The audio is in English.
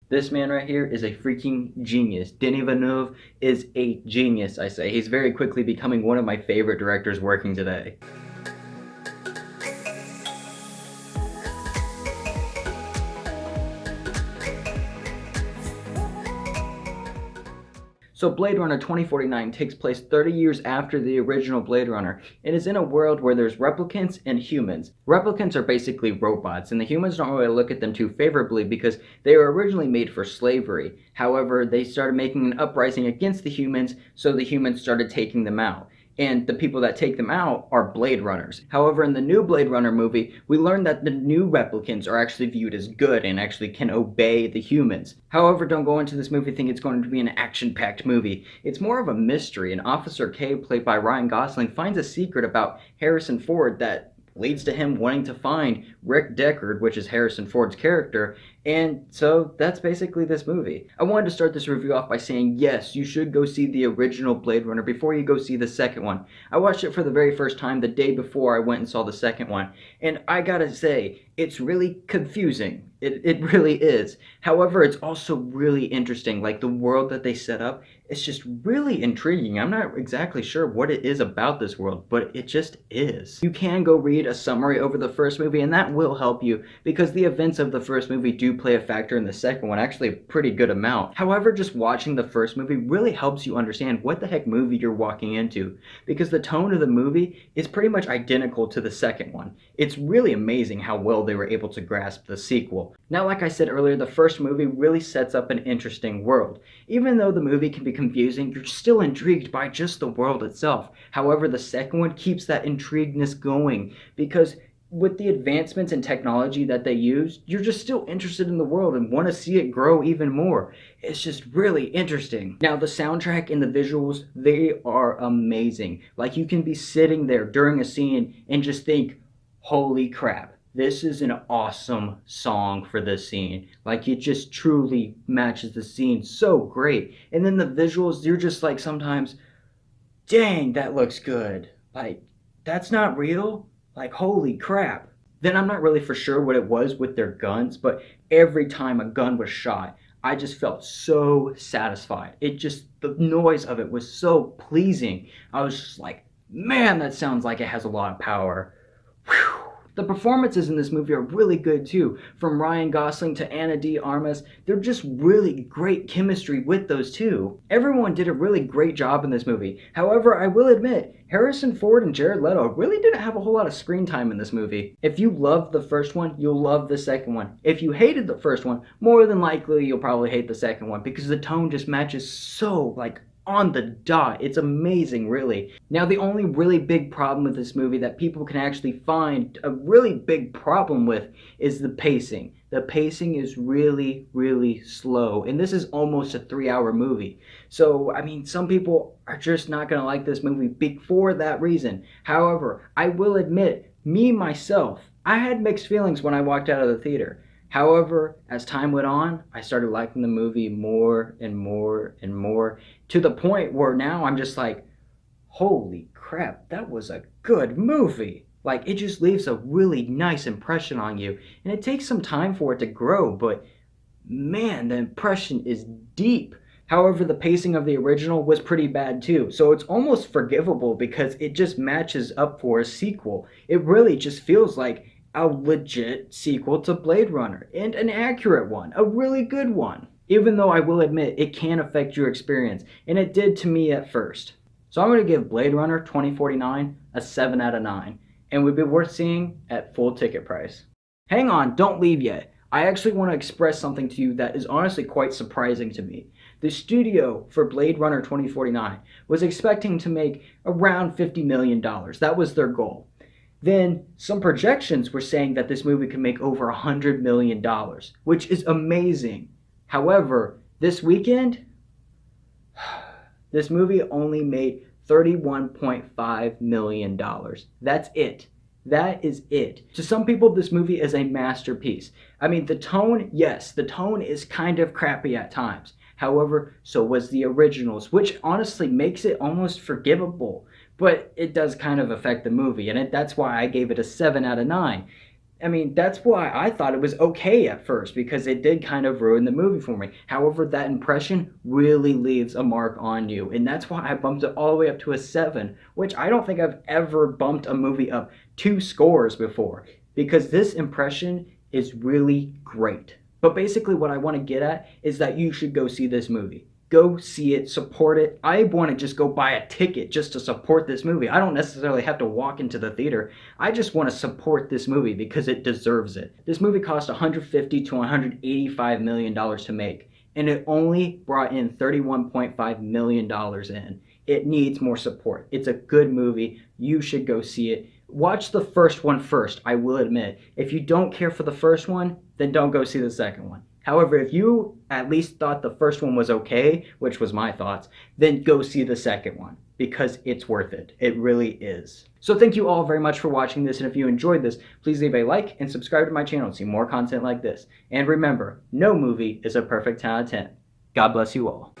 This man right here is a freaking genius. Denis Villeneuve is a genius, I say. He's very quickly becoming one of my favorite directors working today. So Blade Runner 2049 takes place 30 years after the original Blade Runner. It is in a world where there's replicants and humans. Replicants are basically robots, and the humans don't really look at them too favorably because they were originally made for slavery. However, they started making an uprising against the humans, so the humans started taking them out. And the people that take them out are Blade Runners. However, in the new Blade Runner movie, we learn that the new replicants are actually viewed as good and actually can obey the humans. However, don't go into this movie thinking it's going to be an action-packed movie. It's more of a mystery, and Officer K, played by Ryan Gosling, finds a secret about Harrison Ford that leads to him wanting to find Rick Deckard, which is Harrison Ford's character, and so that's basically this movie. I wanted to start this review off by saying, yes, you should go see the original Blade Runner before you go see the second one. I watched it for the very first time the day before I went and saw the second one, and I gotta say, it's really confusing. It really is. However, it's also really interesting. Like, the world that they set up, it's just really intriguing. I'm not exactly sure what it is about this world, but it just is. You can go read a summary over the first movie, and that will help you, because the events of the first movie do play a factor in the second one, actually a pretty good amount. However, just watching the first movie really helps you understand what the heck movie you're walking into, because the tone of the movie is pretty much identical to the second one. It's really amazing how well they were able to grasp the sequel. Now, like I said earlier, the first movie really sets up an interesting world. Even though the movie can be confusing, you're still intrigued by just the world itself. However, the second one keeps that intrigueness going, because with the advancements in technology that they use, you're just still interested in the world and want to see it grow even more. It's just really interesting. Now, the soundtrack and the visuals, they are amazing. Like, you can be sitting there during a scene and just think, holy crap, this is an awesome song for this scene. Like, it just truly matches the scene so great. And then the visuals, you're just like sometimes, dang, that looks good. Like, that's not real? Like, holy crap. Then I'm not really for sure what it was with their guns, but every time a gun was shot, I just felt so satisfied. The noise of it was so pleasing. I was just like, man, that sounds like it has a lot of power. Whew. The performances in this movie are really good too. From Ryan Gosling to Ana de Armas, they're just really great chemistry with those two. Everyone did a really great job in this movie. However, I will admit, Harrison Ford and Jared Leto really didn't have a whole lot of screen time in this movie. If you loved the first one, you'll love the second one. If you hated the first one, more than likely you'll probably hate the second one, because the tone just matches so, like, on the dot. It's amazing, really. Now, the only really big problem with this movie that people can actually find a really big problem with is the pacing. The pacing is really, really slow, and this is almost a 3-hour movie. So, I mean, some people are just not gonna like this movie for that reason. However, I will admit, me, myself, I had mixed feelings when I walked out of the theater. However, as time went on, I started liking the movie more and more and more, to the point where now I'm just like, holy crap, that was a good movie. Like, it just leaves a really nice impression on you, and it takes some time for it to grow, but man, the impression is deep. However, the pacing of the original was pretty bad too, so it's almost forgivable because it just matches up for a sequel. It really just feels like a legit sequel to Blade Runner, and an accurate one, a really good one. Even though I will admit it can affect your experience, and it did to me at first. So I'm going to give Blade Runner 2049 a 7 out of 9, and would be worth seeing at full ticket price. Hang on, don't leave yet. I actually want to express something to you that is honestly quite surprising to me. The studio for Blade Runner 2049 was expecting to make around $50 million. That was their goal. Then some projections were saying that this movie could make over $100 million, which is amazing. However, this weekend, this movie only made $31.5 million. That's it. That is it. To some people, this movie is a masterpiece. I mean, the tone, yes, the tone is kind of crappy at times. However, so was the originals, which honestly makes it almost forgivable. But it does kind of affect the movie, and that's why I gave it a 7 out of 9. I mean, that's why I thought it was okay at first, because it did kind of ruin the movie for me. However, that impression really leaves a mark on you, and that's why I bumped it all the way up to a 7, which I don't think I've ever bumped a movie up 2 scores before, because this impression is really great. But basically, what I want to get at is that you should go see this movie. Go see it, support it. I want to just go buy a ticket just to support this movie. I don't necessarily have to walk into the theater. I just want to support this movie because it deserves it. This movie cost $150 to $185 million to make, and it only brought in $31.5 million in. It needs more support. It's a good movie. You should go see it. Watch the first one first, I will admit. If you don't care for the first one, then don't go see the second one. However, if you at least thought the first one was okay, which was my thoughts, then go see the second one, because it's worth it. It really is. So thank you all very much for watching this, and if you enjoyed this, please leave a like and subscribe to my channel to see more content like this. And remember, no movie is a perfect 10 out of 10. God bless you all.